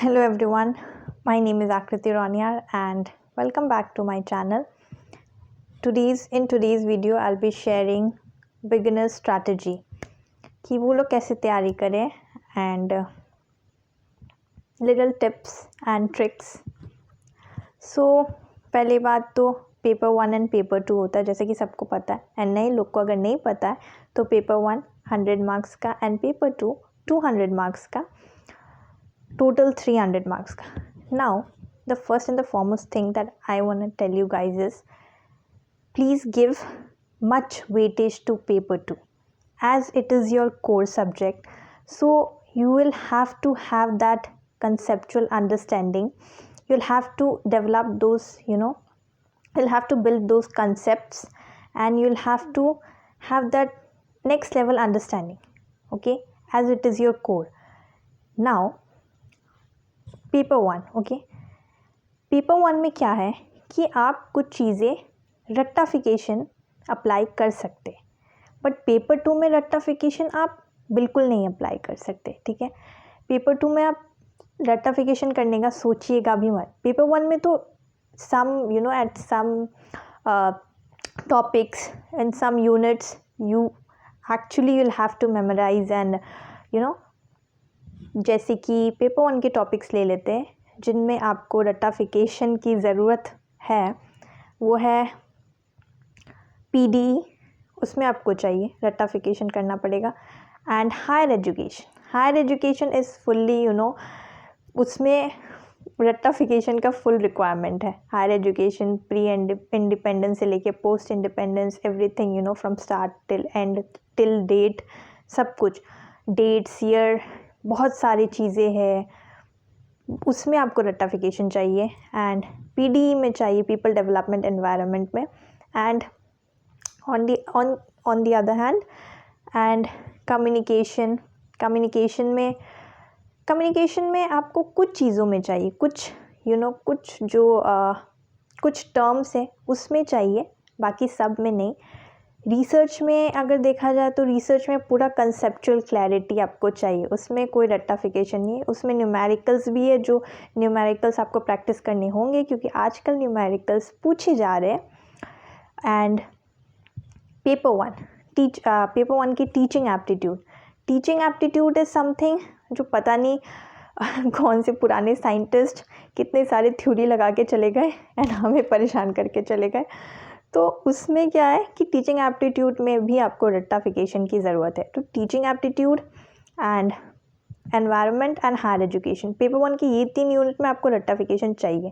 Hello everyone, my name is Akriti Raniar and welcome back to my channel. In today's video I'll be sharing beginner strategy कि वो लोग कैसे तैयारी करें and little tips and tricks. So पहली बात तो पेपर 1 एंड पेपर 2 होता है जैसे कि सबको पता है एंड नए लोग को अगर नहीं पता है तो पेपर 1 100 मार्क्स का एंड पेपर 2 200 मार्क्स का, total 300 marks. Now, the first and the foremost thing that I want to tell you guys is please give much weightage to paper 2 as it is your core subject. So, you will have to have that conceptual understanding. You'll have to develop those, you'll have to build those concepts and you'll have to have that next level understanding, okay, as it is your core. Now, paper 1 okay, paper 1 में क्या है कि आप कुछ चीज़ें रट्टाफिकेशन apply कर सकते, but paper 2 में रट्टाफिकेशन आप बिल्कुल नहीं अप्लाई कर सकते. ठीक है, पेपर 2 में आप रट्टाफिकेशन करने का सोचिएगा भी मत. पेपर 1 में तो some at some topics and some units you will have to memorise एंड जैसे कि पेपर 1 के टॉपिक्स ले लेते हैं जिनमें आपको रट्टाफिकेशन की ज़रूरत है. वो है पीडी, उसमें आपको चाहिए रट्टाफिकेशन करना पड़ेगा. And higher education is fully उसमें रट्टाफिकेशन का फुल रिक्वायरमेंट है. हायर एजुकेशन प्री इंडिपेंडेंस से लेके post independence everything from start till end till date, सब कुछ डेट्स ईयर बहुत सारी चीज़ें हैं, उसमें आपको रट्टाफिकेशन चाहिए. एंड पीडी में चाहिए पीपल डेवलपमेंट एनवायरनमेंट में. And on the other hand and communication में आपको कुछ चीज़ों में चाहिए, कुछ कुछ टर्म्स है उसमें चाहिए, बाकी सब में नहीं. रिसर्च में अगर देखा जाए तो रिसर्च में पूरा कंसेप्चुअल क्लैरिटी आपको चाहिए, उसमें कोई रट्टाफिकेशन नहीं है. उसमें न्यूमेरिकल्स भी है, जो न्यूमेरिकल्स आपको प्रैक्टिस करने होंगे क्योंकि आजकल न्यूमेरिकल्स पूछे जा रहे हैं. एंड पेपर 1 की टीचिंग एप्टीट्यूड इज़ समथिंग जो पता नहीं कौन से पुराने साइंटिस्ट कितने सारे थ्योरी लगा के चले गए एंड हमें परेशान करके चले गए. तो उसमें क्या है कि टीचिंग एप्टीट्यूड में भी आपको रट्टाफिकेशन की ज़रूरत है. तो teaching aptitude and environment and higher education, paper 1 की ये 3 यूनिट में आपको रट्टाफिकेशन चाहिए.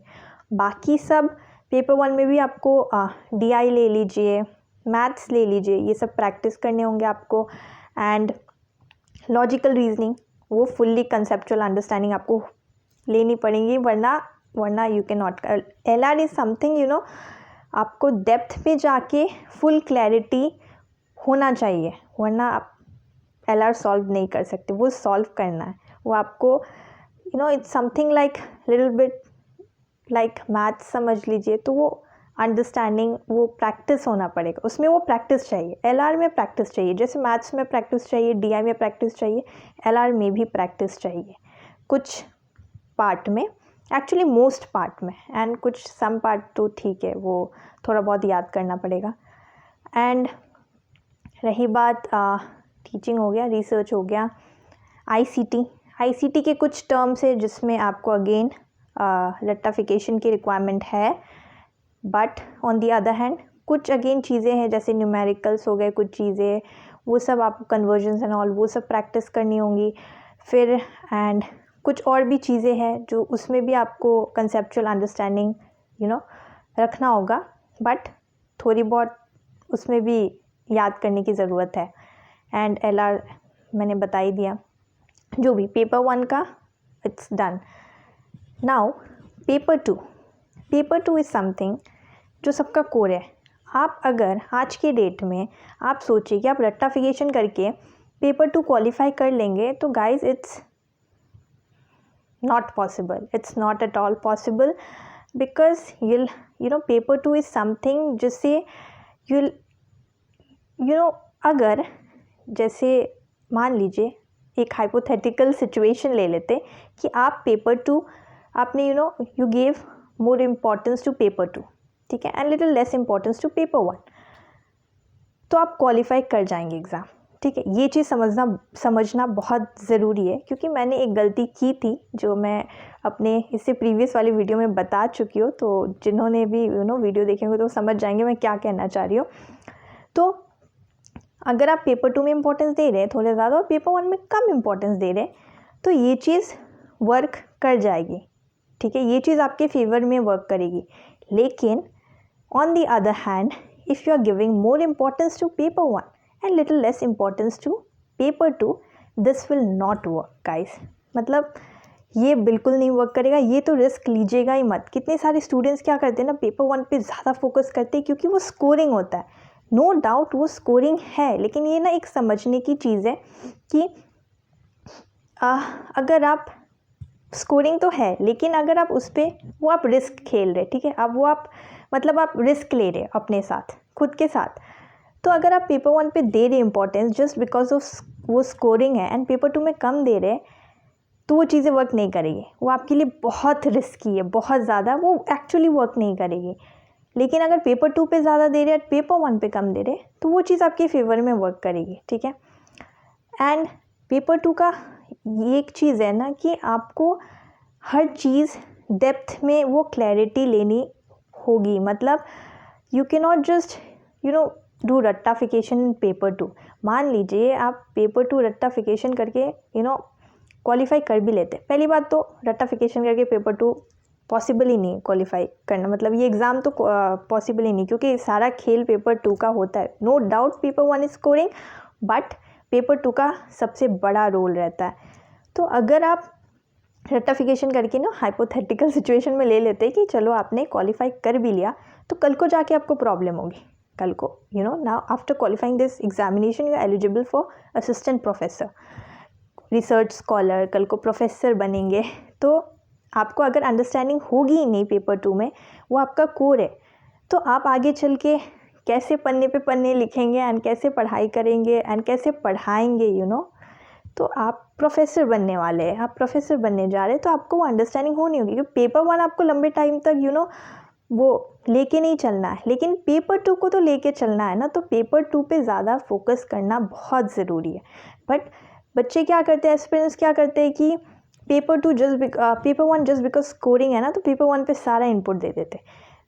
बाकी सब पेपर 1 में भी आपको DI ले लीजिए, मैथ्स ले लीजिए, ये सब प्रैक्टिस करने होंगे आपको. एंड लॉजिकल रीजनिंग, वो फुल्ली कंसेप्चुअल अंडरस्टैंडिंग आपको लेनी पड़ेगी, वरना you can not. LR is something आपको डेप्थ पे जाके फुल क्लैरिटी होना चाहिए, वरना आप LR सॉल्व नहीं कर सकते. वो सॉल्व करना है, वो आपको it's something like little bit like maths समझ लीजिए. तो वो अंडरस्टैंडिंग, वो प्रैक्टिस होना पड़ेगा, उसमें वो प्रैक्टिस चाहिए. LR में प्रैक्टिस चाहिए, जैसे मैथ्स में प्रैक्टिस चाहिए, DI में प्रैक्टिस चाहिए, LR में भी प्रैक्टिस चाहिए कुछ पार्ट में, एक्चुअली मोस्ट पार्ट में. एंड कुछ सम पार्ट तो ठीक है, वो थोड़ा बहुत याद करना पड़ेगा. एंड रही बात टीचिंग हो गया, रिसर्च हो गया, ICT के कुछ टर्म्स है जिसमें आपको अगेन रट्टाफिकेशन की रिक्वायरमेंट है. But on the other hand कुछ अगेन चीज़ें हैं जैसे न्यूमेरिकल्स हो गए, कुछ चीज़ें वो सब आपको कन्वर्जन्स एंड ऑल वो सब प्रैक्टिस करनी होंगी. फिर एंड कुछ और भी चीज़ें हैं जो उसमें भी आपको कंसेप्चुअल अंडरस्टैंडिंग रखना होगा, बट थोड़ी बहुत उसमें भी याद करने की ज़रूरत है. एंड LR मैंने बता ही दिया. जो भी पेपर 1 का it's done. Now paper 2 is something जो सबका कोर है. आप अगर आज के डेट में आप सोचिए कि आप रट्टाफिकेशन करके पेपर 2 क्वालिफाई कर लेंगे तो guys it's not possible. It's not at all possible because paper 2 is something जिससे अगर जैसे मान लीजिए एक हाइपोथेटिकल सिचुएशन ले लेते कि आप पेपर 2 आपने you gave more importance to paper 2, ठीक है, and little less importance to paper 1, तो आप क्वालिफाई कर जाएंगे एग्ज़ाम, ठीक है। ये चीज़ समझना बहुत ज़रूरी है, क्योंकि मैंने एक गलती की थी जो मैं अपने इससे प्रीवियस वाली वीडियो में बता चुकी हूँ, तो जिन्होंने भी वीडियो देखेंगे तो समझ जाएंगे मैं क्या कहना चाह रही हूँ। तो अगर आप पेपर 2 में इंपॉर्टेंस दे रहे हैं थोड़े ज़्यादा और पेपर 1 में कम इंपॉर्टेंस दे रहे हैं, तो ये चीज़ वर्क कर जाएगी, ठीक है, ये चीज़ आपके फेवर में वर्क करेगी। लेकिन on the other hand, if you are giving more importance to paper 1 and little less importance to paper 2, this will not work guys. मतलब ये बिल्कुल नहीं वर्क करेगा, ये तो रिस्क लीजिएगा ही मत। कितने सारे स्टूडेंट्स क्या करते हैं ना, पेपर 1 पे ज़्यादा फोकस करते हैं क्योंकि वो स्कोरिंग होता है। नो डाउट वो स्कोरिंग है, लेकिन ये ना एक समझने की चीज़ है कि अगर आप स्कोरिंग तो है, लेकिन अगर आप उस पर वो आप रिस्क खेल रहे, ठीक है, अब वो आप मतलब आप रिस्क ले रहे अपने साथ, खुद के साथ। तो अगर आप पेपर 1 पे दे रहे इंपॉर्टेंस जस्ट बिकॉज ऑफ वो स्कोरिंग है एंड पेपर 2 में कम दे रहे, तो वो चीज़ें वर्क नहीं करेगी। वो आपके लिए बहुत रिस्की है, बहुत ज़्यादा, वो एक्चुअली वर्क नहीं करेगी। लेकिन अगर पेपर 2 पे ज़्यादा दे रहे हैं, पेपर 1 पे कम दे रहे, तो वो चीज़ आपके फेवर में वर्क करेगी, ठीक है। एंड पेपर 2 का ये एक चीज़ है ना कि आपको हर चीज़ डेप्थ में वो क्लैरिटी लेनी होगी। मतलब you can not just do रट्टाफिकेशन इन पेपर 2। मान लीजिए आप पेपर 2 रट्टाफिकेशन करके क्वालिफाई कर भी लेते। पहली बात तो रट्टाफिकेशन करके पेपर 2 पॉसिबल ही नहीं क्वालिफाई करना, मतलब ये एग्ज़ाम तो पॉसिबल ही नहीं, क्योंकि सारा खेल पेपर 2 का होता है। No doubt paper 1 is scoring, but paper 2 का सबसे बड़ा रोल रहता है। तो अगर आप रट्टाफिकेशन करके ना हाइपोथेटिकल सिचुएशन में ले लेते कि चलो आपने क्वालिफाई कर भी लिया, तो कल को जाके आपको प्रॉब्लम होगी। कल को now after qualifying this examination you are eligible for assistant professor, research scholar, कल को प्रोफेसर बनेंगे। तो आपको अगर अंडरस्टैंडिंग होगी ही नहीं पेपर 2 में, वो आपका कोर है, तो आप आगे चल के कैसे पन्ने पे पन्ने लिखेंगे एंड कैसे पढ़ाई करेंगे एंड कैसे पढ़ाएंगे तो आप प्रोफेसर बनने वाले हैं, आप प्रोफेसर बनने जा रहे हैं, तो आपको वो अंडरस्टैंडिंग होनी होगी। क्योंकि पेपर 1 आपको लंबे टाइम तक वो लेके नहीं चलना है, लेकिन पेपर 2 को तो लेके चलना है ना। तो पेपर 2 पे ज़्यादा फोकस करना बहुत ज़रूरी है। बट बच्चे क्या करते हैं, एस्पिरेंट्स क्या करते हैं कि पेपर 1 जस्ट बिकॉज स्कोरिंग है ना, तो पेपर 1 पे सारा इनपुट दे देते।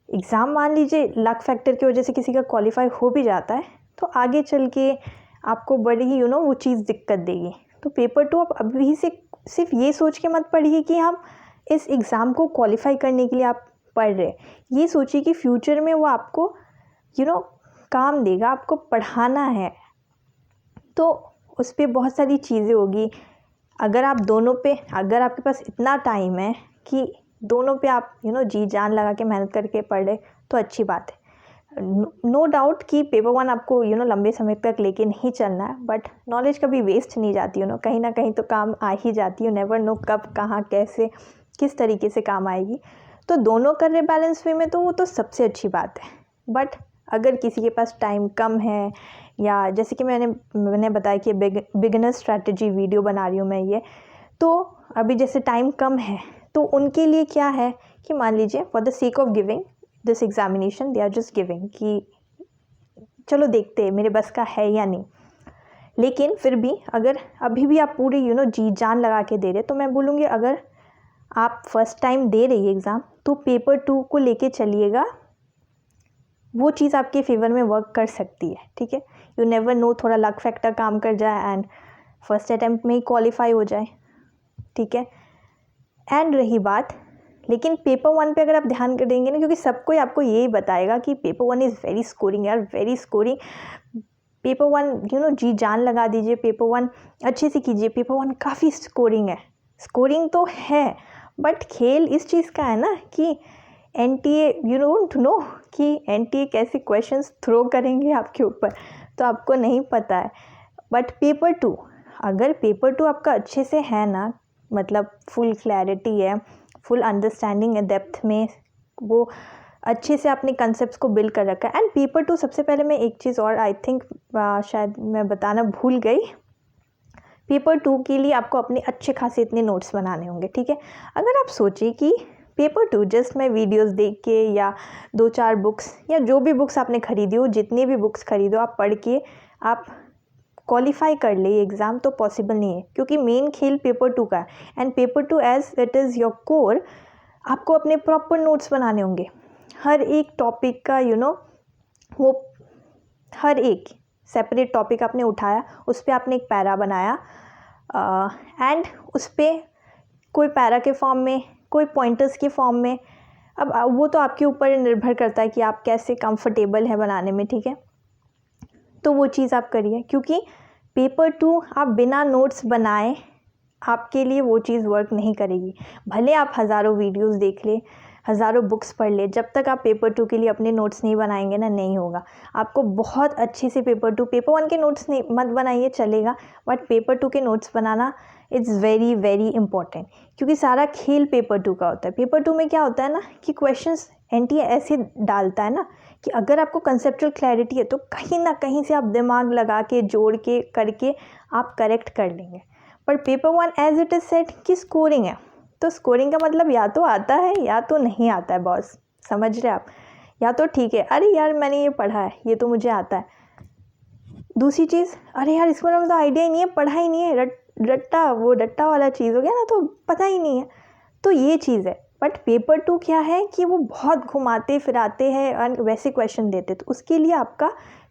एग्ज़ाम मान लीजिए लक फैक्टर की वजह से किसी का क्वालिफाई हो भी जाता है, तो आगे चल के आपको बड़ी ही वो चीज़ दिक्कत देगी। तो पेपर 2 आप अभी से सिर्फ ये सोच के मत पढ़िए कि हम इस एग्ज़ाम को क्वालिफाई करने के लिए आप पढ़ रहे, ये सोचिए कि फ्यूचर में वो आपको काम देगा, आपको पढ़ाना है। तो उस पर बहुत सारी चीज़ें होगी। अगर आप दोनों पे, अगर आपके पास इतना टाइम है कि दोनों पे आप जी जान लगा के मेहनत करके पढ़ रहे, तो अच्छी बात है। नो डाउट कि पेपर 1 आपको लंबे समय तक लेके नहीं चलना है, बट नॉलेज कभी वेस्ट नहीं जाती कहीं ना कहीं तो काम आ ही जाती है। नेवर नो कब कहाँ कैसे किस तरीके से काम आएगी। तो दोनों कर रहे बैलेंस वे में, तो वो तो सबसे अच्छी बात है। बट अगर किसी के पास टाइम कम है, या जैसे कि मैंने बताया कि बिगिनर स्ट्रैटेजी वीडियो बना रही हूँ मैं ये, तो अभी जैसे टाइम कम है, तो उनके लिए क्या है कि मान लीजिए for the sake of giving this examination they are just giving कि चलो देखते हैं मेरे बस का है या नहीं। लेकिन फिर भी अगर अभी भी आप पूरी जी जान लगा के दे रहे, तो मैं बोलूँगी अगर आप फर्स्ट टाइम दे रही है एग्ज़ाम, तो पेपर 2 को लेके चलिएगा, वो चीज़ आपके फेवर में वर्क कर सकती है, ठीक है। यू नेवर नो, थोड़ा लक फैक्टर काम कर जाए एंड फर्स्ट अटैम्प्ट में ही क्वालिफाई हो जाए, ठीक है। एंड रही बात, लेकिन पेपर 1 पे अगर आप ध्यान कर देंगे ना, क्योंकि सब कोई आपको यही बताएगा कि पेपर 1 इज़ वेरी स्कोरिंग यार, वेरी स्कोरिंग। पेपर 1 जी जान लगा दीजिए, पेपर 1 अच्छे से कीजिए, पेपर 1 काफ़ी स्कोरिंग है। स्कोरिंग तो है, बट खेल इस चीज़ का है ना कि NTA यू डोंट नो कि NTA कैसे क्वेश्चंस थ्रो करेंगे आपके ऊपर, तो आपको नहीं पता है। बट पेपर 2, अगर पेपर 2 आपका अच्छे से है ना, मतलब फुल क्लैरिटी है, फुल अंडरस्टैंडिंग है, डेप्थ में वो अच्छे से आपने कंसेप्ट्स को बिल्ड कर रखा है। एंड पेपर 2 सबसे पहले मैं एक चीज़ और आई थिंक शायद मैं बताना भूल गई, पेपर 2 के लिए आपको अपने अच्छे खासे इतने नोट्स बनाने होंगे, ठीक है। अगर आप सोचिए कि पेपर 2 जस्ट मैं वीडियोस देख के या 2-4 बुक्स या जो भी बुक्स आपने खरीदी हो, जितनी भी बुक्स खरीदो आप पढ़ के आप क्वालिफाई कर ले एग्ज़ाम, तो पॉसिबल नहीं है, क्योंकि मेन खेल पेपर 2 का है। And paper 2 as it is your core, आपको अपने प्रॉपर नोट्स बनाने होंगे हर एक टॉपिक का, वो हर एक सेपरेट टॉपिक आपने उठाया, उस पर आपने एक पैरा बनाया एंड उस पर कोई पैरा के फॉर्म में, कोई पॉइंटर्स के फॉर्म में, अब वो तो आपके ऊपर निर्भर करता है कि आप कैसे कंफर्टेबल है बनाने में, ठीक है। तो वो चीज़ आप करिए, क्योंकि पेपर 2 आप बिना नोट्स बनाए आपके लिए वो चीज़ वर्क नहीं करेगी। भले आप हज़ारों वीडियोस देख ले, हज़ारों बुक्स पढ़ ले, जब तक आप पेपर 2 के लिए अपने नोट्स नहीं बनाएंगे ना, नहीं होगा। आपको बहुत अच्छे से पेपर 1 के नोट्स नहीं मत बनाइए, चलेगा, बट पेपर 2 के notes banana it's very very important, क्योंकि सारा खेल पेपर 2 का होता है। पेपर 2 में क्या होता है ना कि क्वेश्चंस एनटीए ऐसे डालता है ना कि अगर आपको कंसेप्चुअल क्लैरिटी है तो कहीं ना कहीं से आप दिमाग लगा के जोड़ के करके आप करेक्ट कर लेंगे। पर paper 1 as it is set कि स्कोरिंग है, तो स्कोरिंग का मतलब या तो आता है या तो नहीं आता है बॉस, समझ रहे आप। या तो ठीक है, अरे यार मैंने ये पढ़ा है, ये तो मुझे आता है। दूसरी चीज़, अरे यार इसको तो आइडिया ही नहीं है, पढ़ा ही नहीं है, रट्टा वाला चीज़ हो गया ना, तो पता ही नहीं है, तो ये चीज़ है। बट पेपर 2 क्या है कि वो बहुत घुमाते फिराते हैं और वैसे क्वेश्चन देते, तो उसके लिए आपका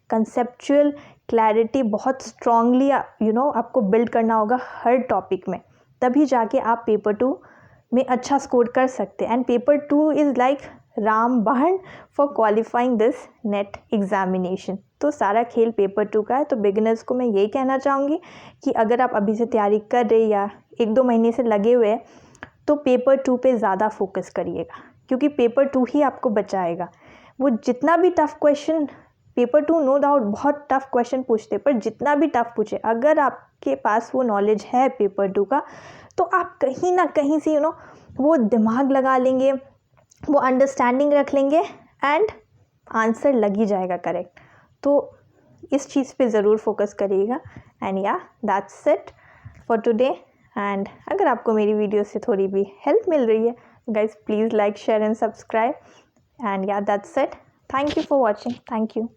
कंसेप्चुअल क्लैरिटी बहुत स्ट्रांगली आपको बिल्ड करना होगा हर टॉपिक में, तभी जाके आप पेपर 2 में अच्छा स्कोर कर सकते हैं। एंड पेपर 2 इज़ लाइक रामबाण for qualifying this net examination. तो सारा खेल पेपर 2 का है। तो बिगिनर्स को मैं यही कहना चाहूँगी कि अगर आप अभी से तैयारी कर रहे या 1-2 महीने से लगे हुए हैं, तो पेपर 2 पे ज़्यादा फोकस करिएगा, क्योंकि पेपर 2 ही आपको बचाएगा। वो जितना भी tough question, paper 2 no doubt बहुत टफ़ क्वेश्चन पूछते, पर जितना भी टफ़ पूछे, अगर आपके पास वो नॉलेज है पेपर 2 का, तो आप कहीं ना कहीं से वो दिमाग लगा लेंगे, वो अंडरस्टैंडिंग रख लेंगे एंड आंसर लग ही जाएगा करेक्ट। तो इस चीज़ पे ज़रूर फोकस करिएगा। And yeah that's it for today. And अगर आपको मेरी वीडियो से थोड़ी भी हेल्प मिल रही है, guys please like, share and subscribe. And yeah that's it. Thank you for watching. Thank you.